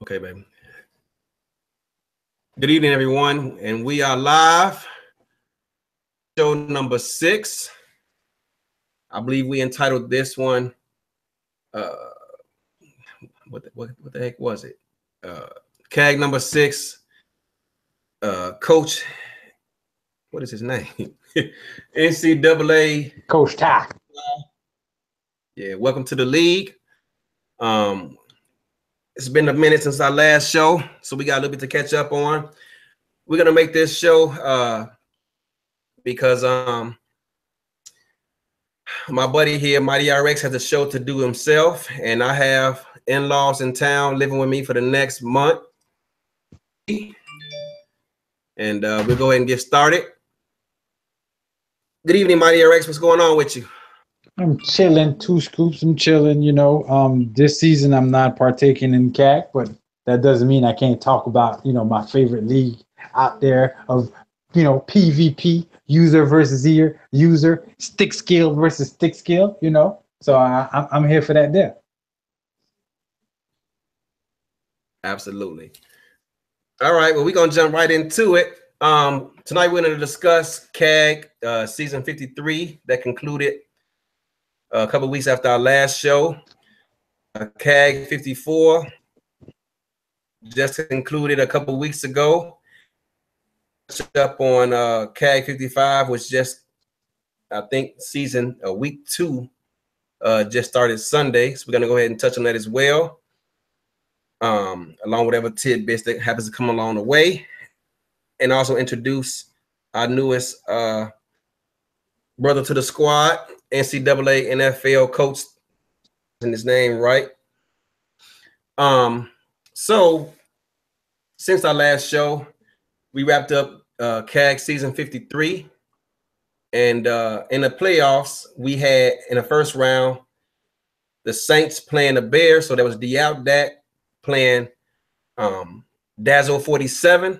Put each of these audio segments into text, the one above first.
Okay, baby. Good evening, everyone, and we are live. Show number 6. I believe we entitled this one. What the heck was it? CAG number 6. Coach. What is his name? NCAA Coach Ty. Yeah, welcome to the league. It's been a minute since our last show, so we got a little bit to catch up on. We're gonna make this show because my buddy here, Mighty RX, has a show to do himself, and I have in-laws in town living with me for the next month. And we'll go ahead and get started. Good evening, Mighty RX. What's going on with you? I'm chilling, 2 scoops. I'm chilling, you know. This season I'm not partaking in CAG, but that doesn't mean I can't talk about, you know, my favorite league out there of, you know, PvP, user versus user, stick skill versus stick skill, you know. So I'm here for that there. Absolutely. All right, well, we're gonna jump right into it. Tonight we're going to discuss CAG season 53 that concluded a couple of weeks after our last show. CAG 54 just concluded a couple of weeks ago. Up on CAG 55, which just, I think, week 2 just started Sunday. So we're going to go ahead and touch on that as well, along with whatever tidbits that happens to come along the way. And also introduce our newest brother to the squad, NCAA NFL coach, in his name, right? So since our last show, we wrapped up CAG season 53. And in the playoffs, we had in the first round, the Saints playing the Bears. So that was Dak playing Dazzle 47.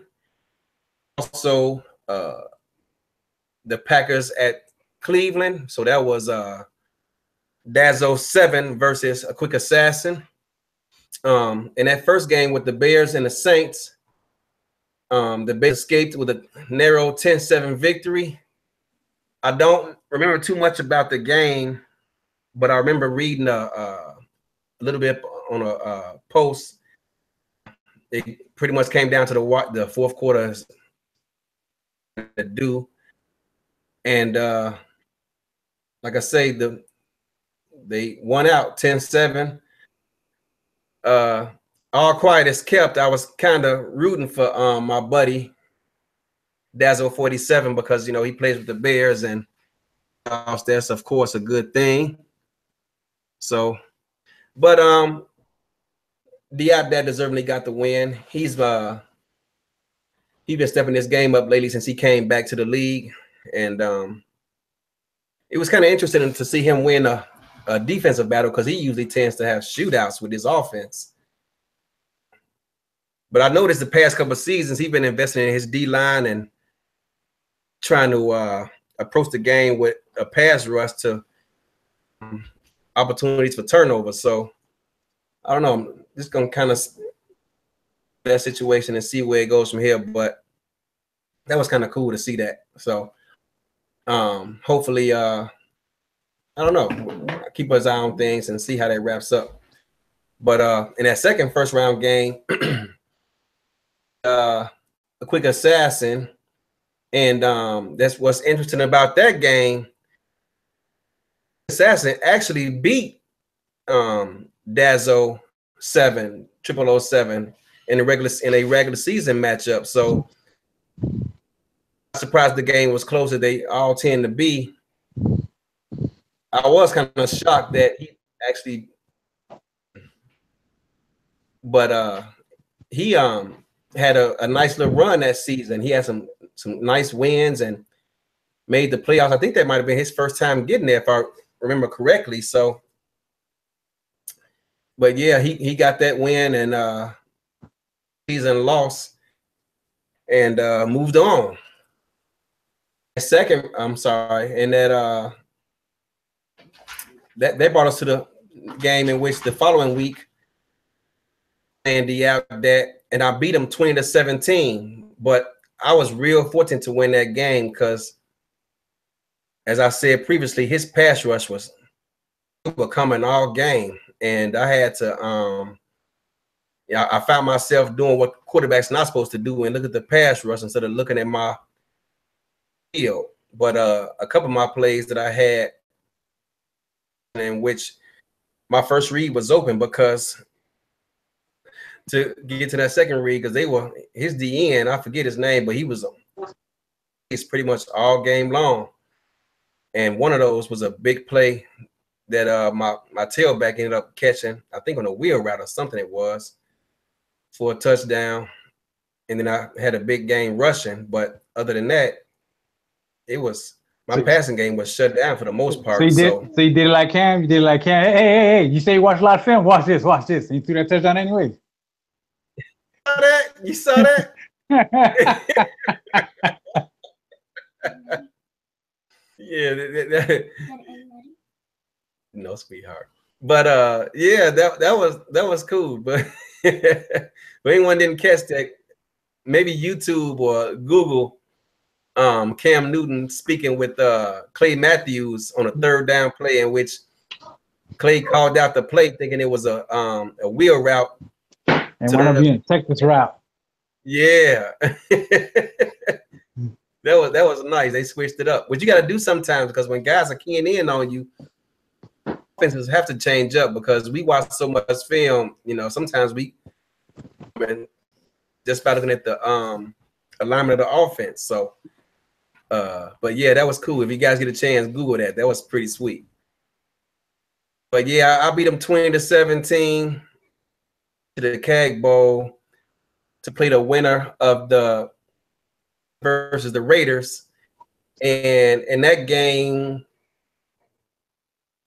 Also, the Packers at Cleveland. So that was Dazzle 7 versus a Quick Assassin. In that first game with the Bears and the Saints, the Bears escaped with a narrow 10-7 victory. I don't remember too much about the game, but I remember reading a little bit on a post. It pretty much came down to the fourth quarter to do. And like I say, they won out 10-7. All quiet as kept, I was kind of rooting for my buddy Dazzle 47 because, you know, he plays with the Bears and that's of course a good thing. So, but Dak deservedly got the win. He's been stepping this game up lately since he came back to the league, and it was kind of interesting to see him win a defensive battle because he usually tends to have shootouts with his offense. But I noticed the past couple of seasons he's been investing in his D-line and trying to approach the game with a pass rush to opportunities for turnovers. So I don't know. I'm just gonna kind of that situation and see where it goes from here. But that was kind of cool to see that. So hopefully, I don't know, keep us eye on things and see how that wraps up. But in that first round game, a Quick Assassin, and that's what's interesting about that game. Assassin actually beat Dazzle 007 in a regular season matchup. So I'm surprised the game was closer. They all tend to be. I was kind of shocked that he actually, but he had a nice little run that season. He had some nice wins and made the playoffs. I think that might have been his first time getting there, if I remember correctly. So, but yeah, he got that win and season loss and moved on. I'm sorry, and that brought us to the game in which the following week Andy out that, and I beat him 20-17. But I was real fortunate to win that game because, as I said previously, his pass rush was coming all game, and I had to yeah, I found myself doing what quarterbacks not supposed to do and look at the pass rush instead of looking at my field. But a couple of my plays that I had in which my first read was open, because to get to that second read, because they were his DN, I forget his name, but he's pretty much all game long. And one of those was a big play that my tailback ended up catching, I think on a wheel route or something it was, for a touchdown. And then I had a big game rushing. But other than that, it was my passing game was shut down for the most part. So you did it like Cam. You did it like Cam. Hey! You say you watch a lot of film. Watch this. And you threw that touchdown anyway. You saw that? Yeah. No, sweetheart. But yeah, that was cool. But if anyone didn't catch that, maybe YouTube or Google Cam Newton speaking with Clay Matthews on a third down play in which Clay called out the play thinking it was a wheel route. And one of you in Texas route. Yeah. That was nice. They switched it up. What you got to do sometimes, because when guys are keying in on you, offenses have to change up, because we watch so much film. You know, sometimes we just by looking at the alignment of the offense. So, but yeah, that was cool. If you guys get a chance, Google that. That was pretty sweet. But yeah, I beat them 20-17 to the CAG Bowl to play the winner of the versus the Raiders. And in that game,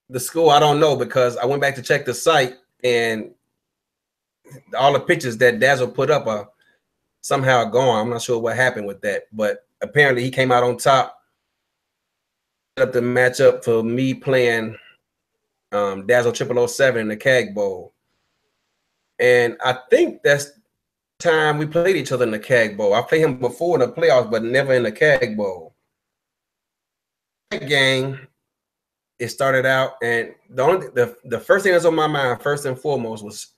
the score, I don't know, because I went back to check the site and all the pictures that Dazzle put up are somehow gone. I'm not sure what happened with that, but apparently he came out on top. Set up the matchup for me playing Dazzle 0007 in the CAG Bowl. And I think that's time we played each other in the CAG Bowl. I played him before in the playoffs, but never in the CAG Bowl. That game, it started out, and the first thing that's on my mind, first and foremost,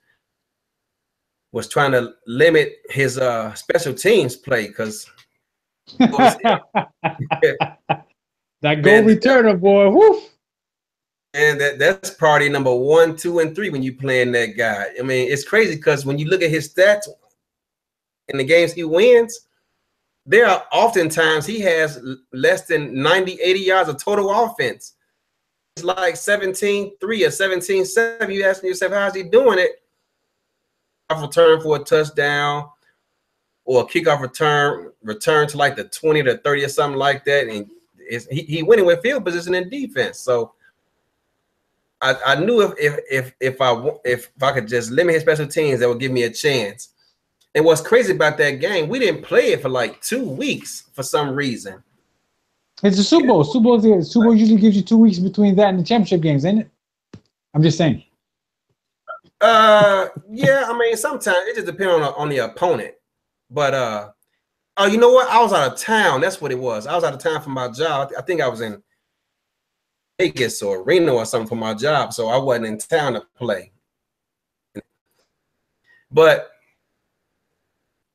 was trying to limit his special teams play, because that goal returner, boy. Woof. And that's priority number 1, 2, and 3 when you playing that guy. I mean, it's crazy because when you look at his stats in the games he wins, there are oftentimes he has less than 90, 80 yards of total offense. It's like 17-3 or 17-7. You asking yourself, how's he doing it? Return for a touchdown or a kickoff return to like the 20 to 30 or something like that. And he winning with field position and defense. So I knew if I could just limit his special teams, that would give me a chance. And what's crazy about that game, we didn't play it for like 2 weeks for some reason. It's a Super Bowl. Super Bowl usually gives you 2 weeks between that and the championship games, ain't it? I'm just saying. Yeah, I mean, sometimes it just depends on the opponent. But oh, you know what? I was out of town. That's what it was. I was out of town for my job. I think I was in Vegas or Reno or something for my job, so I wasn't in town to play. But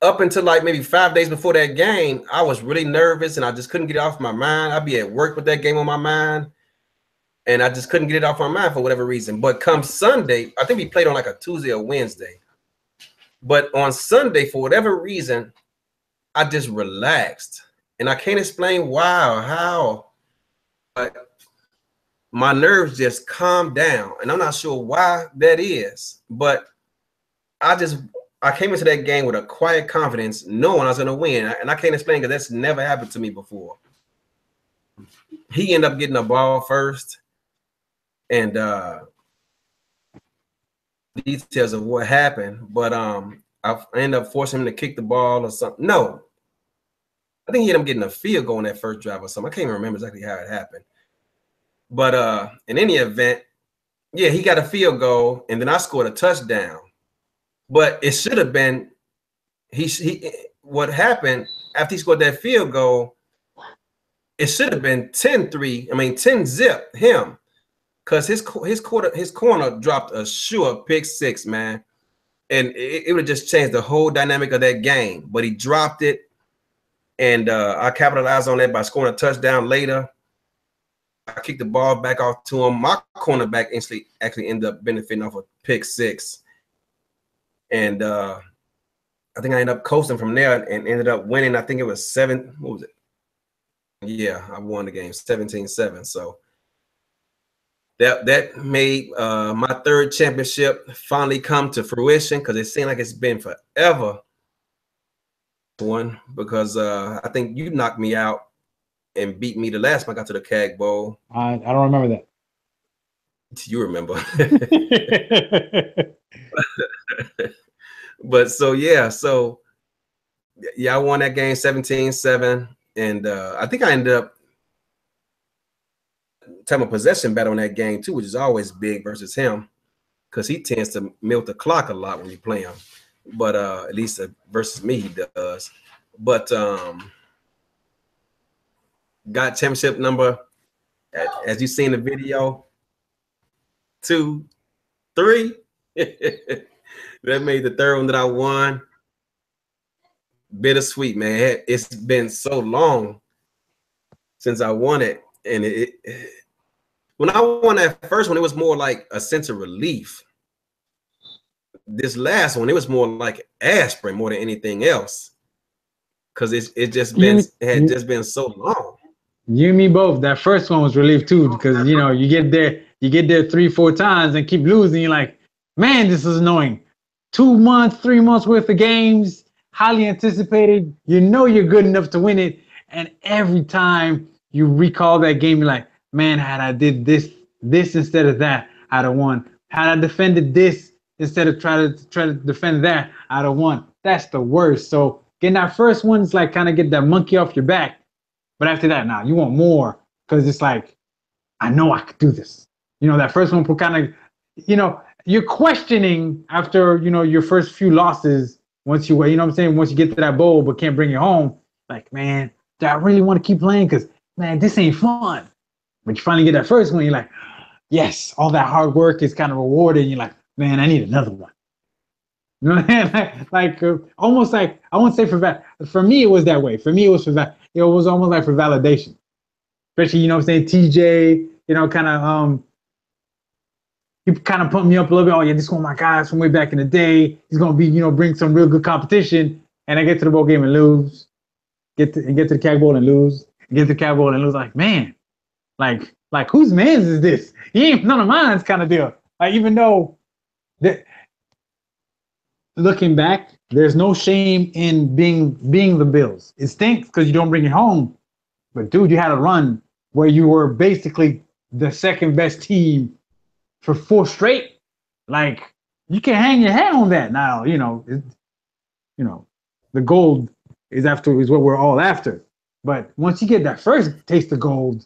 up until like maybe 5 days before that game, I was really nervous and I just couldn't get it off my mind. I'd be at work with that game on my mind, and I just couldn't get it off my mind for whatever reason. But come Sunday, I think we played on like a Tuesday or Wednesday. But on Sunday, for whatever reason, I just relaxed. And I can't explain why or how, but my nerves just calmed down. And I'm not sure why that is. But I came into that game with a quiet confidence, knowing I was going to win. And I can't explain, because that's never happened to me before. He ended up getting the ball first. And details of what happened, but I ended up forcing him to kick the ball or something. No, I think he ended up getting a field goal in that first drive or something. I can't even remember exactly how it happened. But in any event, yeah, he got a field goal, and then I scored a touchdown. But it should have been what happened after he scored that field goal, it should have been 10-3. I mean 10-zip him. Because his corner dropped a sure pick six, man. And it would have just changed the whole dynamic of that game. But he dropped it. And I capitalized on that by scoring a touchdown later. I kicked the ball back off to him. My cornerback actually ended up benefiting off a pick six. And I think I ended up coasting from there and ended up winning. I think it was 7. What was it? Yeah, I won the game 17-7. So that made my third championship finally come to fruition, because it seemed like it's been forever. One, because I think you knocked me out and beat me the last time I got to the CAG Bowl. I don't remember that. You remember. But so I won that game 17-7, and I think I ended up time of possession battle in that game too, which is always big versus him, because he tends to milk the clock a lot when you play him. But at least versus me, he does. But got championship number, as you see in the video, 2, 3. That made the third one that I won. Bittersweet, man. It's been so long since I won it, and when I won that first one, it was more like a sense of relief. This last one, it was more like aspirin more than anything else, because it had just been so long. You and me both. That first one was relief too, because you get there 3-4 times and keep losing. You're like, man, this is annoying. 2 months, 3 months worth of games, highly anticipated. You're good enough to win it, and every time you recall that game, you're like, man, had I did this instead of that, I'd have won. Had I defended this instead of try to defend that, I'd have won. That's the worst. So getting that first one is like kind of get that monkey off your back. But after that, now you want more, because it's like, I know I could do this. That first one kind of, you're questioning after, your first few losses, once you get to that bowl but can't bring it home, like, man, do I really want to keep playing? Because, man, this ain't fun. But you finally get that first one, you're like, yes, all that hard work is kind of rewarded. You're like, man, I need another one. You know what I mean? Almost like, I won't say for me, it was that way. For me, it was almost like for validation. Especially, TJ, kind of, he kind of pumped me up a little bit. Oh yeah, this is one of my guys from way back in the day. He's gonna be, bring some real good competition. And I get to the bowl game and lose. Get to the CAG Bowl and lose. Get to the CAG Bowl and lose. Like, man, like whose man's is this? He ain't none of mine's kind of deal. Like, even though looking back, there's no shame in being the Bills. It stinks because you don't bring it home. But dude, you had a run where you were basically the second best team for 4 straight. Like, you can hang your hat on that now. The gold is what we're all after. But once you get that first taste of gold, you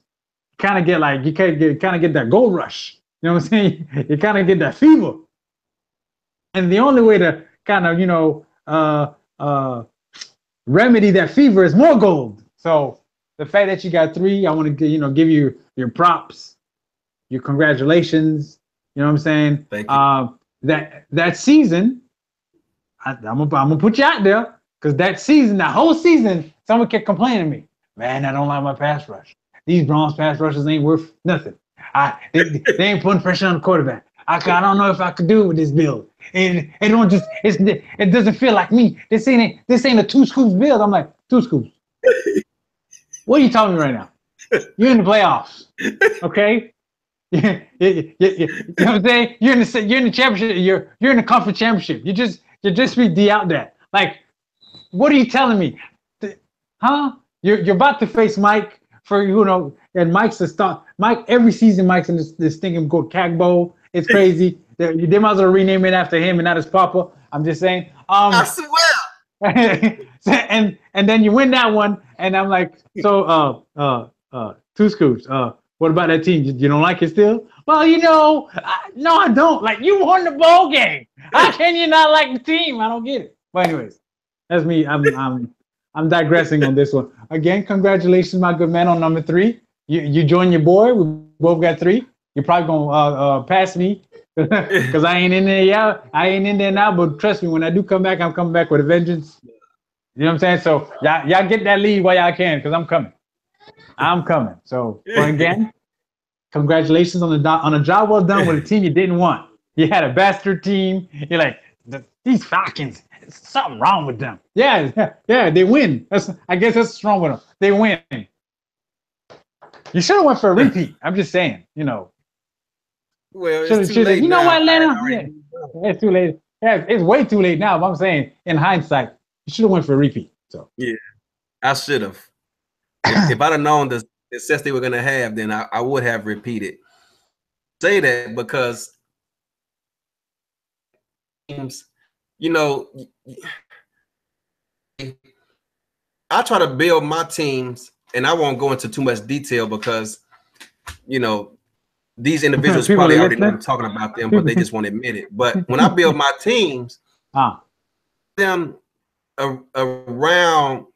kind of get that gold rush. You know what I'm saying? You kind of get that fever. And the only way to kind of, remedy that fever is more gold. So the fact that you got 3, I want to, give you your props, your congratulations. You know what I'm saying? Thank you. That season, I'm gonna put you out there, because that whole season, someone kept complaining to me, man, I don't like my pass rush. These Browns pass rushes ain't worth nothing. They ain't putting pressure on the quarterback. I don't know if I could do it with this build. And it doesn't feel like me. This ain't a 2 scoops build. I'm like, 2 scoops. What are you telling me right now? You're in the playoffs, okay? You know what I'm saying? You're in the championship. You're in the conference championship. You just be out there. Like, what are you telling me? Huh? You're about to face Mike for, and Mike's the star. Mike, every season Mike's in this thing and go CAG Bowl. It's crazy. They might as well rename it after him and not his papa. I'm just saying. I swear. and then you win that one, and I'm like, so 2 scoops. What about that team? You don't like it still? Well, you know, no, I don't. Like, you won the bowl game. How can you not like the team? I don't get it. But anyways, that's me. I'm digressing on this one. Again, congratulations, my good man, on number 3. You joined your boy. We both got 3. You're probably gonna pass me because I ain't in there. Yeah, I ain't in there now. But trust me, when I do come back, I'm coming back with a vengeance. You know what I'm saying? So y'all get that lead while y'all can, because I'm coming. I'm coming. So, but again, congratulations on a job well done with a team you didn't want. You had a bastard team. You're like, these Falcons, something wrong with them. Yeah, they win. I guess that's what's wrong with them. They win. You should have went for a repeat. I'm just saying, you know. Well, it's too late. You know now. what, Atlanta? Yeah, it's too late. Yeah, it's way too late now. But I'm saying, in hindsight, you should have went for a repeat. So yeah, I should have. If I'd have known the success they were going to have, then I would have repeated. Say that because, you know, I try to build my teams, and I won't go into too much detail because, you know, these individuals probably already know I'm talking about them, but they just won't admit it. But when I build my teams, them around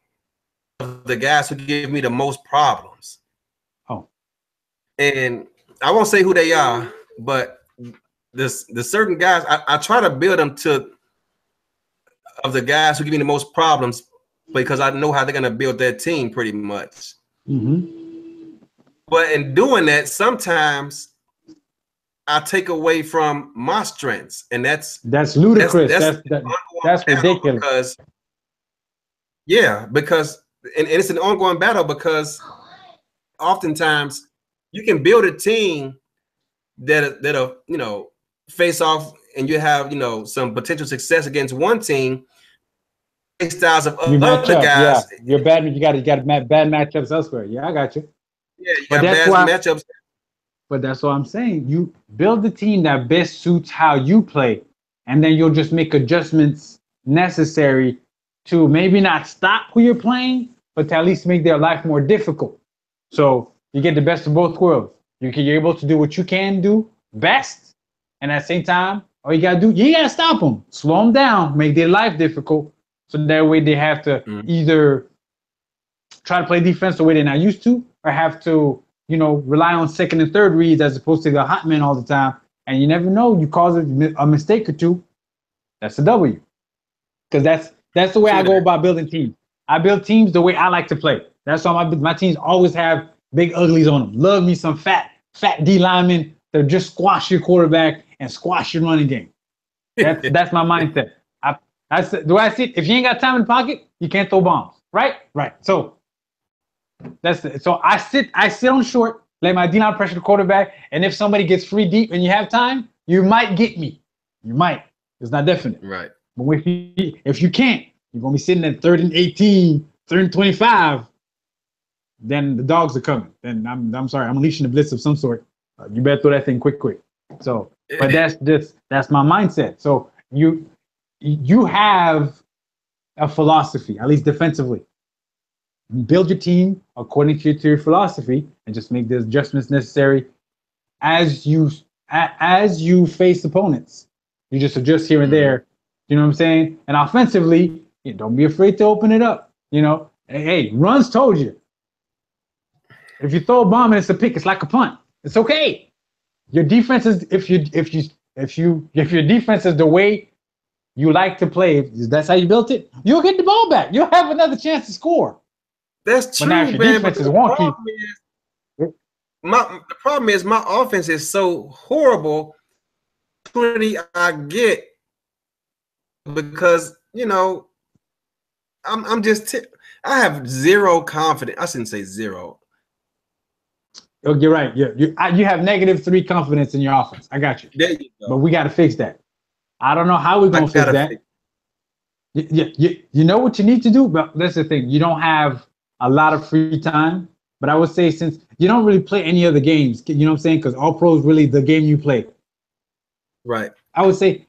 the guys who give me the most problems. Oh, and I won't say who they are, but the certain guys I try to build them to of the guys who give me the most problems because I know how they're gonna build their team pretty much. But in doing that, sometimes I take away from my strengths, and that's ludicrous. That's ridiculous. Because it's an ongoing battle because oftentimes you can build a team that'll you know face off, and you have some potential success against one team. Styles of other guys. Yeah, you're bad. You got bad matchups elsewhere. Yeah, I got you. Yeah, you got bad matchups. But that's what I'm saying. You build the team that best suits how you play, and then you'll just make adjustments necessary to maybe not stop who you're playing, but to at least make their life more difficult. So you get the best of both worlds. You're able to do what you can do best, and at the same time, all you gotta do, you gotta stop them, slow them down, make their life difficult, so that way they have to either try to play defense the way they're not used to, or have to rely on second and third reads as opposed to the hot man all the time. And you never know, you cause a mistake or two, that's a W. Because that's the way I go about building teams. I build teams the way I like to play. That's why my teams always have big uglies on them. Love me some fat D linemen to just squash your quarterback and squash your running game. That's my mindset. The way I see it, if you ain't got time in the pocket, you can't throw bombs. Right? Right. So so I sit on short, let my D-line pressure the quarterback, and if somebody gets free deep and you have time, you might get me. You might. It's not definite. Right. But if you can't, you're gonna be sitting at 3rd and 18, 3rd and 25. Then the dogs are coming. Then I'm sorry, I'm unleashing a blitz of some sort. You better throw that thing quick. So, but that's my mindset. So you have a philosophy, at least defensively. You build your team according to your philosophy and just make the adjustments necessary as you face opponents. You just adjust here and there. You know what I'm saying? And offensively, don't be afraid to open it up. Hey, runs told you. If you throw a bomb and it's a pick, it's like a punt. It's okay. Your defense is if your defense is the way you like to play, if that's how you built it, you'll get the ball back. You'll have another chance to score. That's true, man. But the problem is my offense is so horrible. I get because I'm just I have zero confidence. I shouldn't say zero. Oh, you're right. You have -3 confidence in your offense. I got you. There you go. But we got to fix that. I don't know how we're gonna fix that. You know what you need to do, but that's the thing. You don't have a lot of free time. But I would say since you don't really play any other games, you know what I'm saying? Because All Pro is really the game you play. Right. I would say,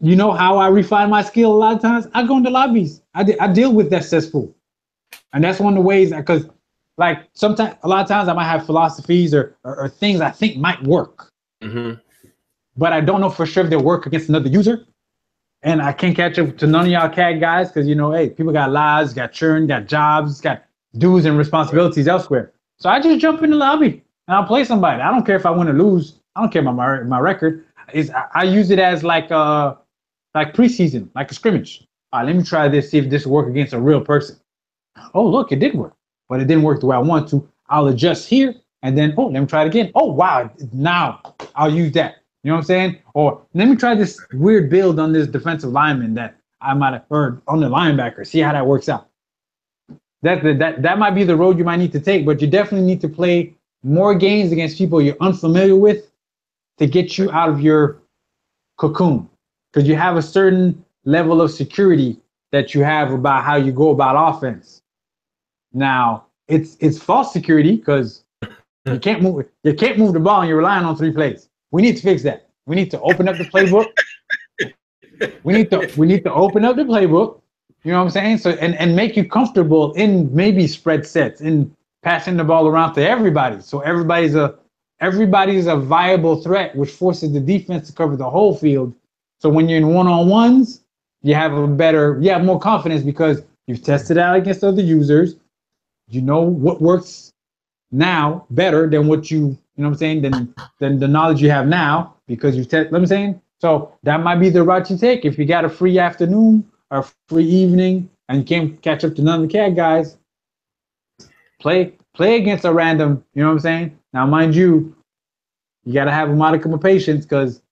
how I refine my skill a lot of times? I go into lobbies. I deal with that cesspool. And that's one of the ways, because like sometimes, a lot of times I might have philosophies or things I think might work, but I don't know for sure if they'll work against another user. And I can't catch up to none of y'all CAG guys because, you know, hey, people got lives, got churn, got jobs, got dues and responsibilities elsewhere. So I just jump in the lobby and I'll play somebody. I don't care if I win or lose. I don't care about my record. I use it as like preseason, like a scrimmage. All right, let me try this, see if this will work against a real person. Oh, look, it did work, but it didn't work the way I want to. I'll adjust here and then, oh, let me try it again. Oh, wow, now I'll use that. You know what I'm saying? Or let me try this weird build on this defensive lineman that I might have heard on the linebacker. See how that works out. That might be the road you might need to take, but you definitely need to play more games against people you're unfamiliar with to get you out of your cocoon, because you have a certain level of security that you have about how you go about offense. Now it's false security because you can't move the ball and you're relying on 3 plays. We need to fix that. We need to open up the playbook. We need to open up the playbook. You know what I'm saying? So and make you comfortable in maybe spread sets, in passing the ball around to everybody. So everybody's a viable threat, which forces the defense to cover the whole field. So when you're in one-on-ones, you have more confidence because you've tested out against other users. You know what works now better than what you know what I'm saying, than the knowledge you have now because you've tested, what I'm saying? So that might be the route you take. If you got a free afternoon or free evening and you can't catch up to none of the CAG guys, play against a random, you know what I'm saying? Now, mind you, you got to have a modicum of patience because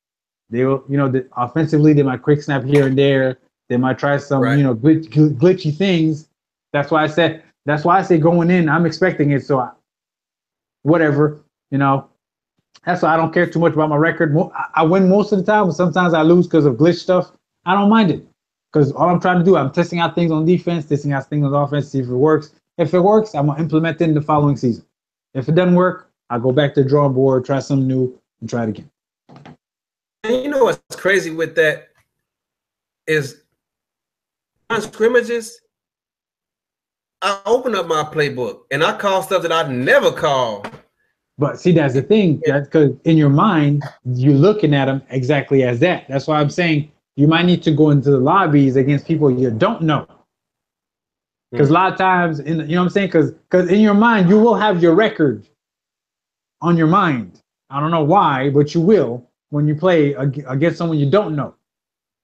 they will, you know, offensively, they might quick snap here and there. They might try some, you know, glitchy things. That's why I say going in, I'm expecting it. So whatever, you know, that's why I don't care too much about my record. I win most of the time, but sometimes I lose because of glitch stuff. I don't mind it because all I'm trying to do, I'm testing out things on defense, testing out things on offense, see if it works. If it works, I'm going to implement it in the following season. If it doesn't work, I'll go back to the drawing board, try something new, and try it again. And you know what's crazy with that is on scrimmages, I open up my playbook and I call stuff that I never call. But see, that's the thing. That's because in your mind, you're looking at them exactly as that. That's why I'm saying you might need to go into the lobbies against people you don't know. Because a lot of times, you know what I'm saying? Because in your mind, you will have your record on your mind. I don't know why, but you will when you play against someone you don't know.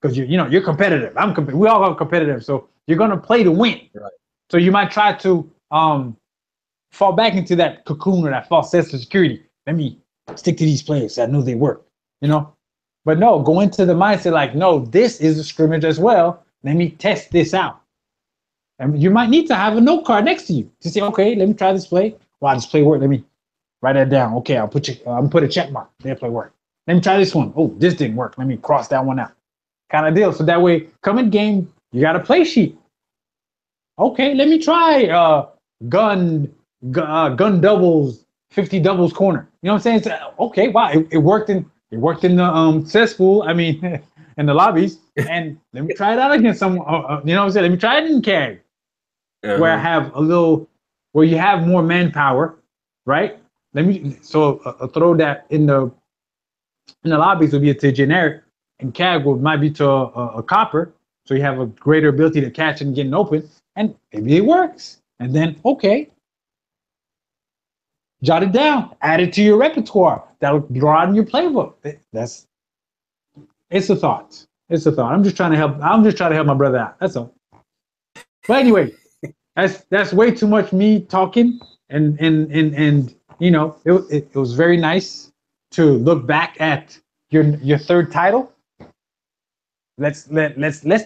Because you're competitive. We all are competitive, so you're gonna play to win. Right. So you might try to fall back into that cocoon or that false sense of security. Let me stick to these players. I know they work, you know. But no, go into the mindset like, no, this is a scrimmage as well. Let me test this out. And you might need to have a note card next to you to say, okay, let me try this play. Wow, this play worked. Let me write that down. Okay, I'm put a check mark. That play worked. Let me try this one. Oh, this didn't work. Let me cross that one out. Kind of deal. So that way, come in game, you got a play sheet. Okay, let me try gun doubles, 50 doubles corner. You know what I'm saying? So, okay, wow, it worked in the cesspool. I mean, in the lobbies. And let me try it out against someone. You know what I'm saying? Let me try it in CAG, where I have where you have more manpower, right? A throw that in the lobbies would be to generic, and CAG might be to a copper, so you have a greater ability to catch and get open, and maybe it works. And then, okay, jot it down, add it to your repertoire. That'll broaden your playbook. It's a thought. It's a thought. I'm just trying to help my brother out. That's all. But anyway, that's way too much me talking, and you know, it was very nice to look back at your third title. Let's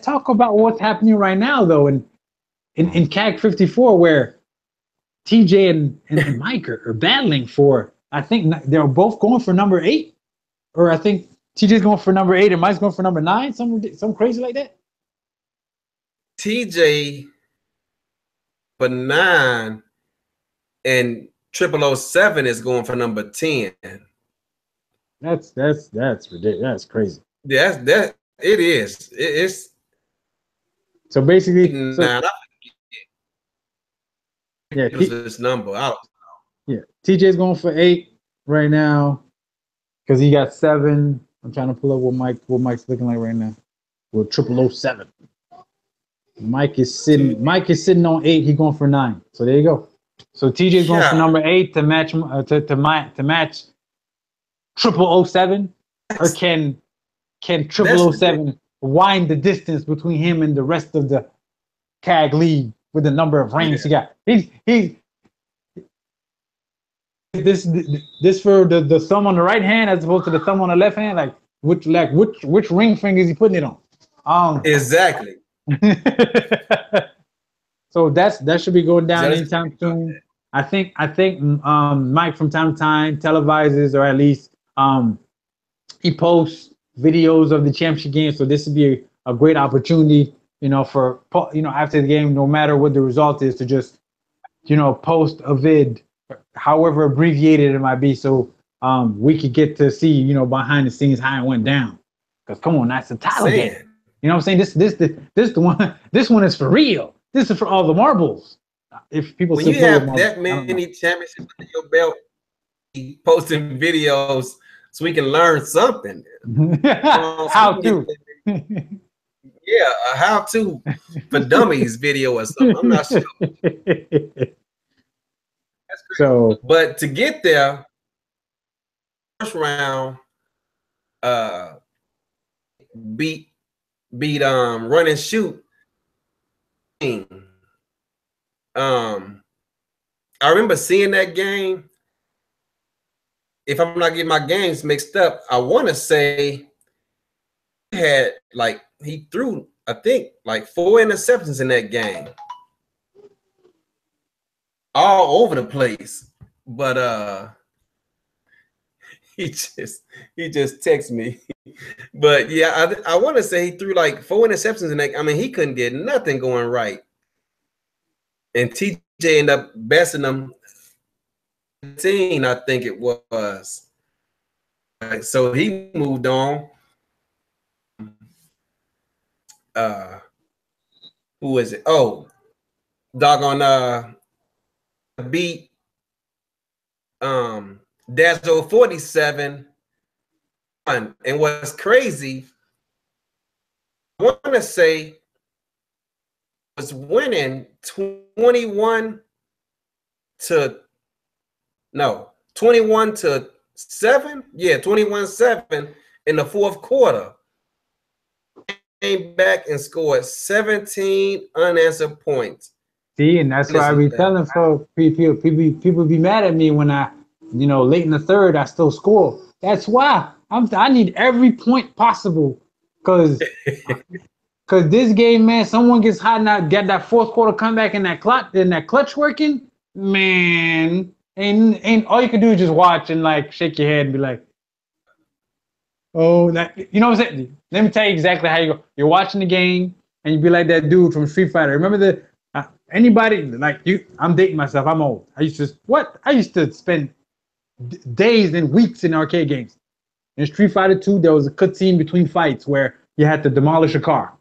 talk about what's happening right now though in CAG 54, where TJ and Mike are battling for, I think they're both going for number 8, or I think TJ's going for number 8 and Mike's going for number 9, something crazy like that. TJ for 9 and 0007 is going for number 10. That's ridiculous. That's crazy. Yeah, it is. It's so basically. Yeah, Use this number. I don't. yeah. TJ's going for 8 right now because he got 7. I'm trying to pull up what Mike's looking like right now. With 0007. Mike is sitting on 8. He's going for 9. So there you go. So TJ's going for number 8 to match to match 0007. Or can 0007 wind the distance between him and the rest of the CAG league with the number of rings he got? He's this for the thumb on the right hand as opposed to the thumb on the left hand. Like which ring finger is he putting it on? Exactly. So that should be going down anytime soon. I think Mike from time to time televises, or at least he posts videos of the championship game. So this would be a great opportunity, for after the game, no matter what the result is, to just post a vid, however abbreviated it might be, so we could get to see behind the scenes how it went down. Because come on, that's the title game. You know what I'm saying? This the one. This one is for real. This is for all the marbles. If people when you have that many championships under your belt, posting videos so we can learn something. How to? Yeah, a how-to for dummies video or something. I'm not sure. That's crazy. So, but to get there, first round, beat run and shoot. I remember seeing that game. If I'm not getting my games mixed up, I want to say he had he threw, I think, 4 interceptions in that game. All over the place. But he just texted me. But yeah, I want to say he threw 4 interceptions in that. I mean, he couldn't get nothing going right. And TJ ended up besting him 15, I think it was. So he moved on. Who is it? Oh, doggone beat Dazzle 47. And what's crazy, I want to say was winning 21 to 7. Yeah, 21-7 in the fourth quarter. Came back and scored 17 unanswered points. See, and that's why I be telling folks, people be mad at me when I, late in the third, I still score. That's why I need every point possible, because this game, man, someone gets hot and get that fourth quarter comeback and that clutch working, man. And all you can do is just watch and shake your head and be like, oh, that, you know what I'm saying? Let me tell you exactly how you go. You're watching the game and you be like that dude from Street Fighter. Remember anybody I'm dating myself. I'm old. I used to spend days and weeks in arcade games. In Street Fighter 2, there was a cutscene between fights where you had to demolish a car,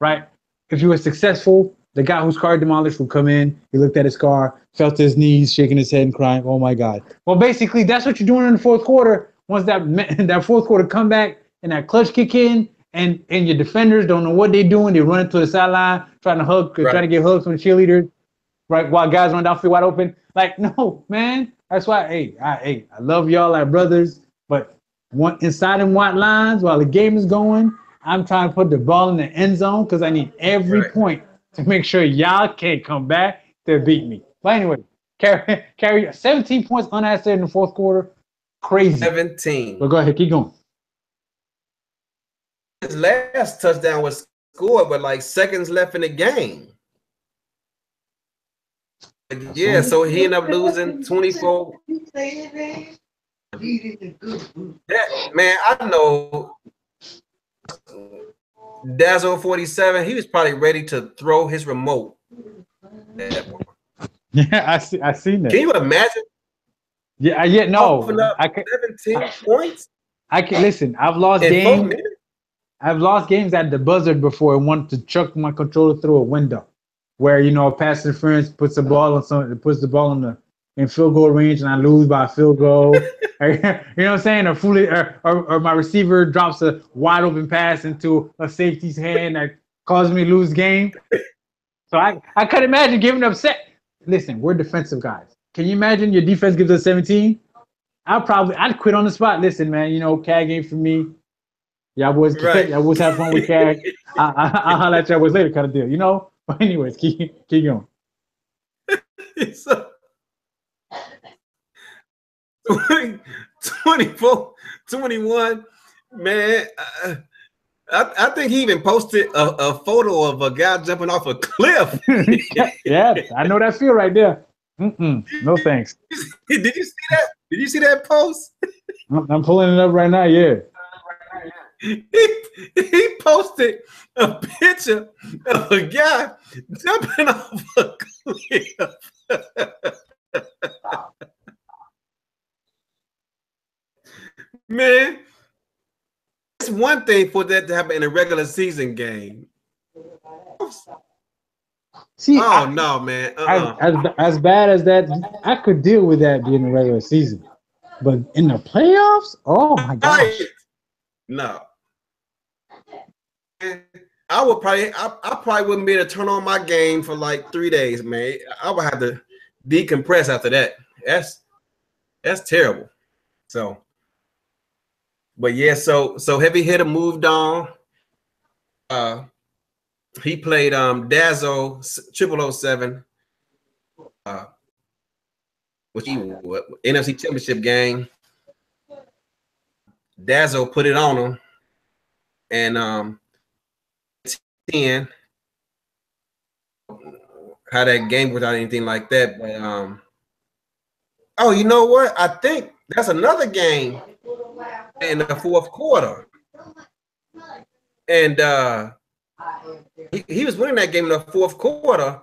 right? If you were successful, the guy whose car demolished would come in. He looked at his car, fell to his knees, shaking his head and crying, "Oh my God!" Well, basically, that's what you're doing in the fourth quarter. Once that fourth quarter comeback and that clutch kick in, and your defenders don't know what they're doing, they run to the sideline trying to get hugs from the cheerleaders, right? While guys run downfield wide open. No, man. That's why, I love y'all like brothers, but inside them white lines while the game is going, I'm trying to put the ball in the end zone because I need every point to make sure y'all can't come back to beat me. But anyway, carry 17 points unanswered in the fourth quarter. Crazy. 17. But go ahead, keep going. His last touchdown was scored with seconds left in the game. Yeah, so he ended up losing 24. Man, I know Dazzle 47, he was probably ready to throw his remote. Yeah, I seen that. Can you imagine? Yeah, no. 17 points? I can listen. I've lost games. I've lost games at the buzzer before and wanted to chuck my controller through a window. where a pass interference puts the ball on in field goal range and I lose by a field goal. You know what I'm saying? Or my receiver drops a wide open pass into a safety's hand that causes me to lose the game. So I could imagine giving upset. Listen, we're defensive guys. Can you imagine your defense gives us 17? I'd quit on the spot. Listen, man, CAG ain't for me. Y'all boys have fun with CAG. I'll holler at y'all boys later, kind of deal, But anyways, keep going. So 24, 21, man. I think he even posted a photo of a guy jumping off a cliff. Yeah, I know that feel right there. No thanks. Did you see that? Did you see that post? I'm pulling it up right now. Yeah. He posted a picture of a guy jumping off a cliff. Man, it's one thing for that to happen in a regular season game. See, no, man. As bad as that, I could deal with that being a regular season, but in the playoffs, oh my gosh, no. I probably wouldn't be able to turn on my game for like 3 days, man. I would have to decompress after that. That's terrible. So, but yeah, so Heavy Hitter moved on. He played Dazzle 0007, which NFC Championship game. Dazzle put it on him, and 10. How that game without anything like that, but oh, you know what? I think that's another game in the fourth quarter, and he was winning that game in the fourth quarter.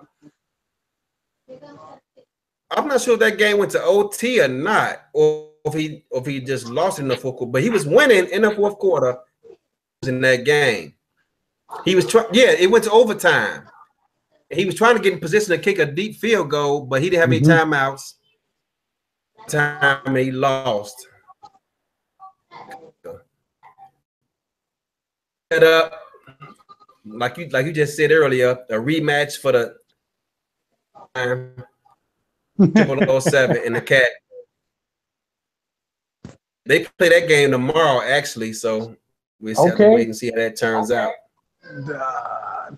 I'm not sure if that game went to OT or not, or if he just lost in the fourth quarter. But he was winning in the fourth quarter in that game. He was it went to overtime. He was trying to get in position to kick a deep field goal, but he didn't have any timeouts. He lost. Set up, like you just said earlier, a rematch for the 007 in the CAG. They play that game tomorrow, actually, so we'll have to wait and see how that turns out. I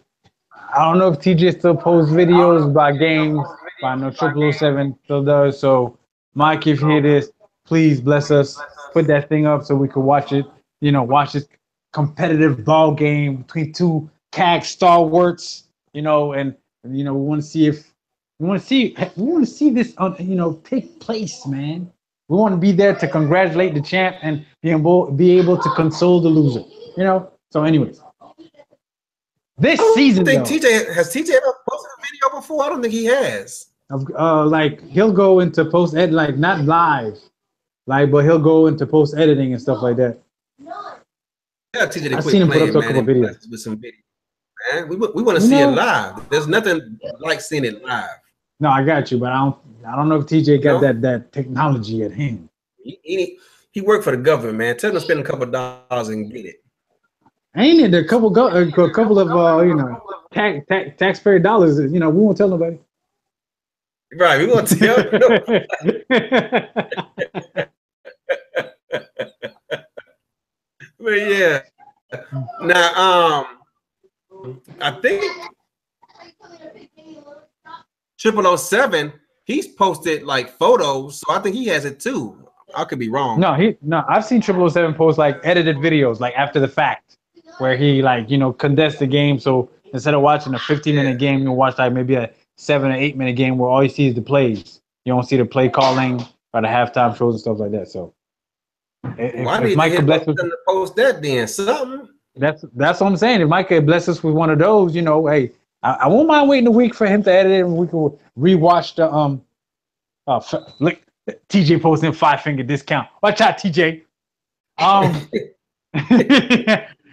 don't know if TJ still posts videos by games, but I know 007 still does. So, Mike, if you hear this, please bless us. Put that thing up so we can watch it. Watch this competitive ball game between two CAG stalwarts. And we want to see this take place, man. We want to be there to congratulate the champ and be able to console the loser. So, anyways. This season, has TJ ever posted a video before? I don't think he has. Like he'll go into post edit, like not live, but he'll go into post editing and stuff like that. Yeah, TJ, I've seen him put up a couple videos with some videos. Man, we want to see it live. There's nothing like seeing it live. No, I got you, but I don't know if TJ got that technology at hand. He worked for the government, man. Tell him to spend a couple of dollars and get it. Ain't it a couple of taxpayer dollars? We won't tell nobody. Right, we won't tell nobody. But yeah, now I think 0007 he's posted like photos, so I think he has it too. I could be wrong. No, I've seen 007 post like edited videos, like after the fact, where he condensed the game. So instead of watching a 15-minute game, you watch like maybe a 7 or 8 minute game where all you see is the plays. You don't see the play calling or the halftime shows and stuff like that. So if Mike could bless us to post that, then something. That's what I'm saying. If Mike could bless us with one of those, hey, I won't mind waiting a week for him to edit it, and we can rewatch the look, TJ posting 5-finger discount. Watch out, TJ.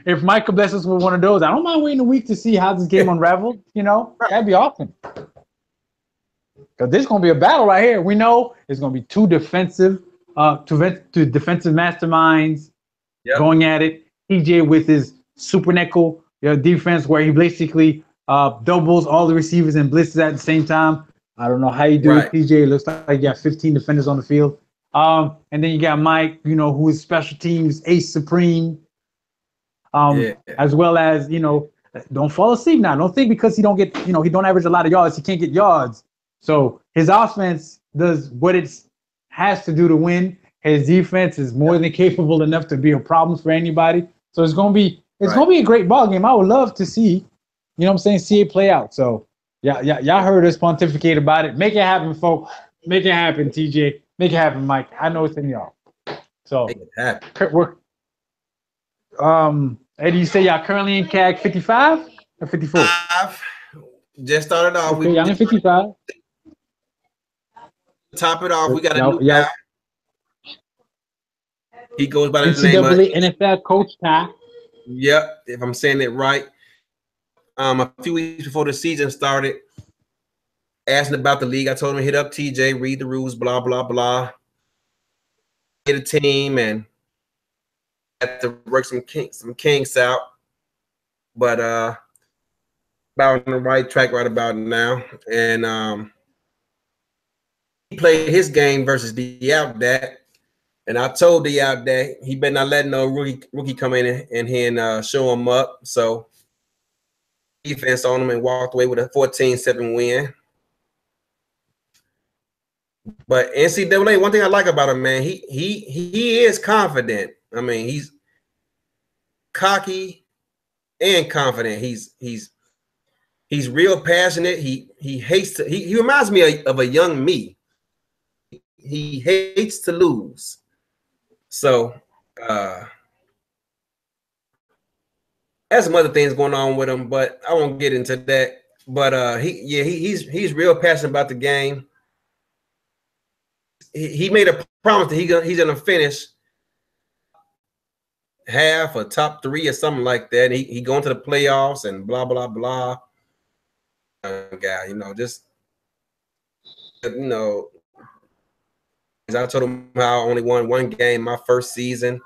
if Mike could bless us with one of those, I don't mind waiting a week to see how this game unraveled. You know, that'd be awesome. Because this is gonna be a battle right here. We know it's gonna be two defensive masterminds going at it. TJ with his super nickel defense, where he basically doubles all the receivers and blitzes at the same time. I don't know how you do it, TJ. It looks like you got 15 defenders on the field. And then you got Mike, who is special teams ace supreme. As well as, don't fall asleep now. Don't think because he don't get, he don't average a lot of yards, he can't get yards. So his offense does what it has to do to win. His defense is more than capable enough to be a problem for anybody. So it's gonna be a great ball game. I would love to see, see it play out. So y'all heard us pontificate about it. Make it happen, folks. Make it happen, TJ. Make it happen, Mike. I know it's in y'all. So make it happen. Eddie, you say y'all currently in CAG 55 or 54? Just started off. Okay, y'all in 55. Top it off, we got a new guy. He goes by the name of NCAANFLCoachTY. Yep, if I'm saying it right. A few weeks before the season started, asking about the league, I told him to hit up TJ, read the rules, blah blah blah. Get a team and had to work some kinks out, but about on the right track right about now. And he played his game versus the out that. And I told the out that he better not let no rookie come in here and show him up. So defense on him and walked away with a 14-7 win. But NCAA, one thing I like about him, man, he is confident. I mean, he's cocky and confident. He's real passionate. He hates to. He reminds me of a young me. He hates to lose. So there's some other things going on with him, but I won't get into that. But he's real passionate about the game. He made a promise that he's gonna finish half or top 3 or something like that. He going to the playoffs and blah blah blah. Guy, just I told him how I only won one game my first season,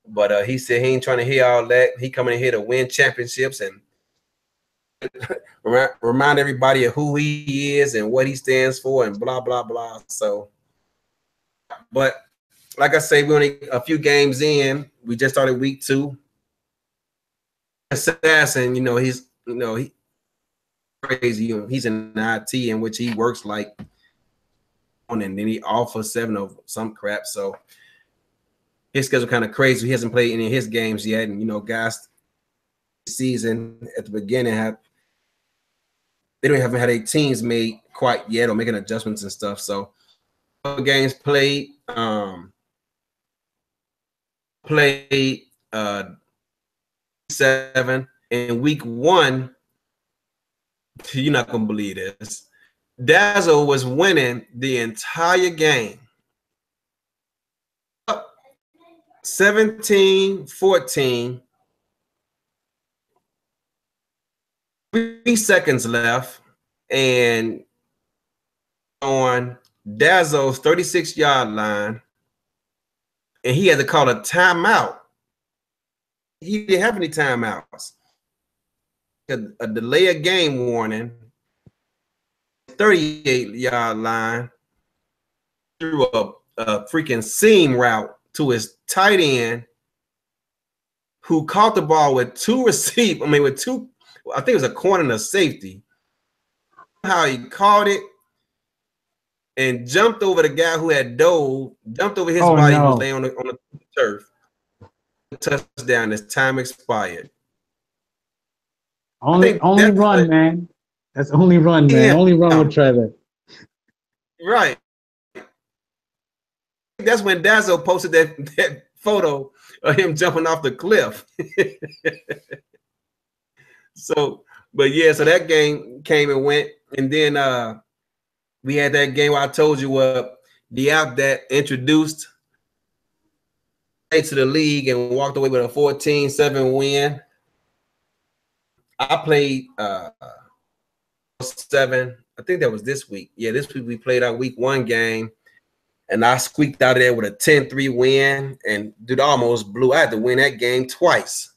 but he said he ain't trying to hear all that. He coming in here to win championships and remind everybody of who he is and what he stands for and blah blah blah. So, but like I say, we're only a few games in. We just started week 2. Assassin, he's he crazy. He's in IT in which he works like on, and then he offers 7 of some crap. So his schedule kind of crazy. He hasn't played any of his games yet, and guys, season at the beginning haven't had their teams made quite yet or making adjustments and stuff. So games played. Played 7 in week 1. You're not gonna believe this. Dazzle was winning the entire game. 17-14. 3 seconds left, and on Dazzle's 36-yard line, and he had to call a timeout. He didn't have any timeouts. A delay of game warning. 38-yard line, threw a freaking seam route to his tight end, who caught the ball with 2 receivers. I think it was a corner and a safety. How he caught it and jumped over the guy who had jumped over his body who was laying on the turf. Touchdown as time expired. Only run, man. That's only run, man. Only run would try that. Right. That's when Dazzle posted that photo of him jumping off the cliff. So that game came and went. And then we had that game where I told you the app that introduced to the league and walked away with a 14-7 win. I played 7. I think that was this week. Yeah, this week we played our week 1 game, and I squeaked out of there with a 10-3 win, and dude, almost blew. I had to win that game twice.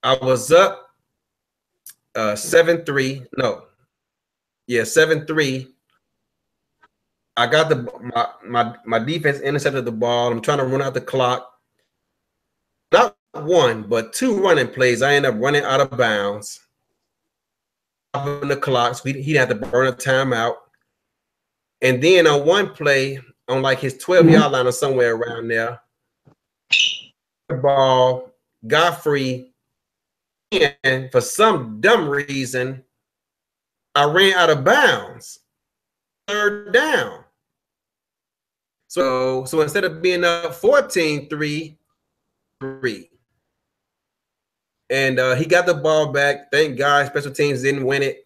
I was up 7-3. No. Yeah, 7-3. I got my defense intercepted the ball. I'm trying to run out the clock. Not 1, but 2 running plays. I end up running out of bounds. On the clock, so he'd have to burn a timeout. And then on 1 play, on like his 12-yard line or somewhere around there, the ball got free. And for some dumb reason, I ran out of bounds. 3rd down. So instead of being up 14-3, and he got the ball back. Thank God, special teams didn't win it.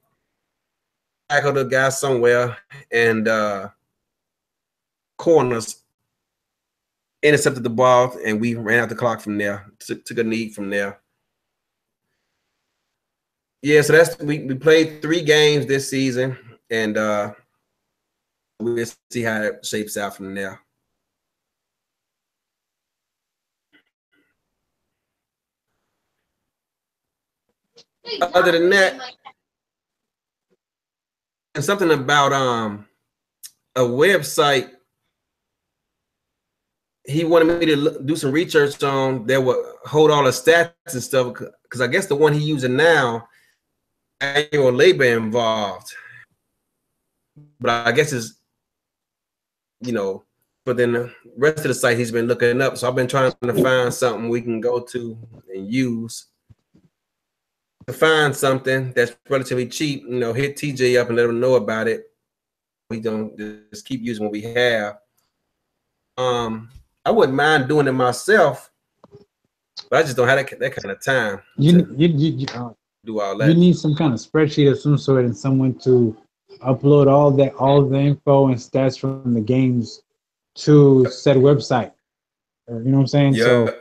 Tackled the guy somewhere, and corners intercepted the ball, and we ran out the clock from there. Took a knee from there. Yeah, so that's we played 3 games this season, and we'll see how it shapes out from there. Other than that, and something about a website he wanted me to do some research on that would hold all the stats and stuff, because I guess the one he's using now, annual labor involved. But I guess it's, but then the rest of the site he's been looking up. So I've been trying to find something we can go to and use. To find something that's relatively cheap, hit TJ up and let him know about it. We don't just keep using what we have. I wouldn't mind doing it myself, but I just don't have that kind of time. You do all that. You need some kind of spreadsheet of some sort and someone to upload all the info and stats from the games to said website. You know what I'm saying? Yeah. So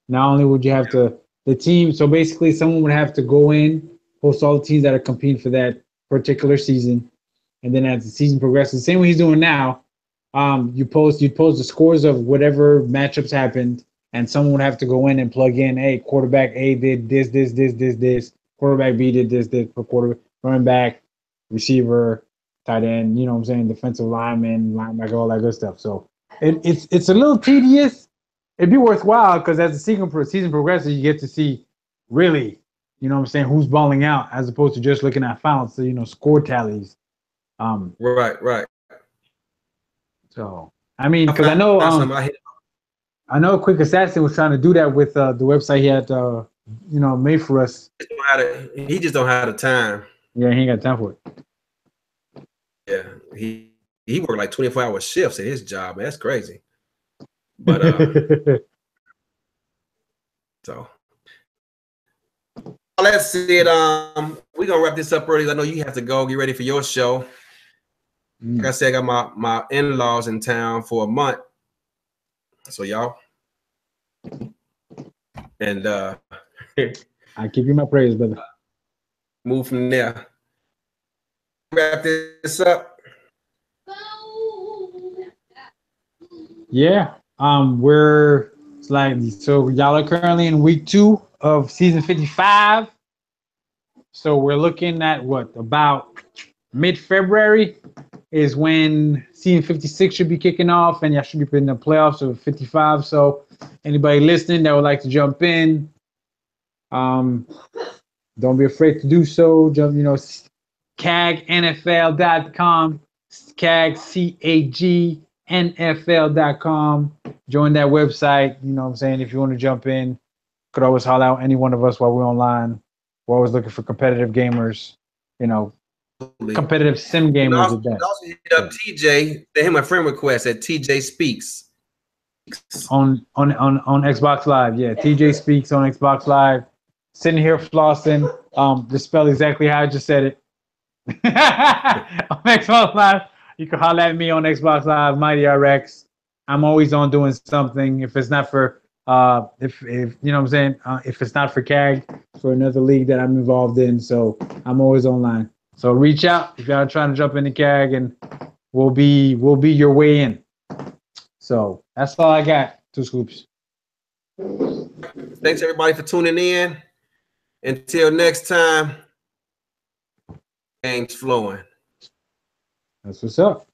not only would you have to the team, so basically someone would have to go in, post all the teams that are competing for that particular season, and then as the season progresses, same way he's doing now, you'd post the scores of whatever matchups happened, and someone would have to go in and plug in, hey, quarterback A did this, quarterback B did this per quarter, running back, receiver, tight end, you know what I'm saying, defensive lineman, linebacker, all that good stuff. So it's a little tedious. It'd be worthwhile because as the season progresses, you get to see really, you know what I'm saying, who's balling out as opposed to just looking at finals, so, score tallies. Right. So, I mean, because I know Quick Assassin was trying to do that with the website he had, made for us. He just don't have the time. Yeah, he ain't got time for it. Yeah, he worked like 24-hour shifts at his job. Man, that's crazy. But so that's it. We're gonna wrap this up early. I know you have to go get ready for your show. Like I said, I got my in-laws in town for a month. So y'all, and I give you my praise, brother. Move from there. Wrap this up. Yeah. We're so y'all are currently in week 2 of season 55. So we're looking at about mid-February is when season 56 should be kicking off, and y'all should be in the playoffs of 55. So anybody listening that would like to jump in, don't be afraid to do so. Jump, CAGNFL.com, CAG NFL.com. Join that website. You know what I'm saying? If you want to jump in, could always holler out any one of us while we're online. We're always looking for competitive gamers, competitive sim gamers. Also hit up TJ. Send him a friend request at TJ Speaks. On Xbox Live. Yeah, TJ Speaks on Xbox Live. Sitting here flossing. Just spell exactly how I just said it. On Xbox Live. You can holler at me on Xbox Live, Mighty RX. I'm always on doing something. If it's not for if you know what I'm saying, if it's not for CAG, for another league that I'm involved in, so I'm always online. So reach out if y'all trying to jump into CAG, and we'll be your way in. So that's all I got. Two scoops. Thanks everybody for tuning in. Until next time, game's flowing. That's what's up.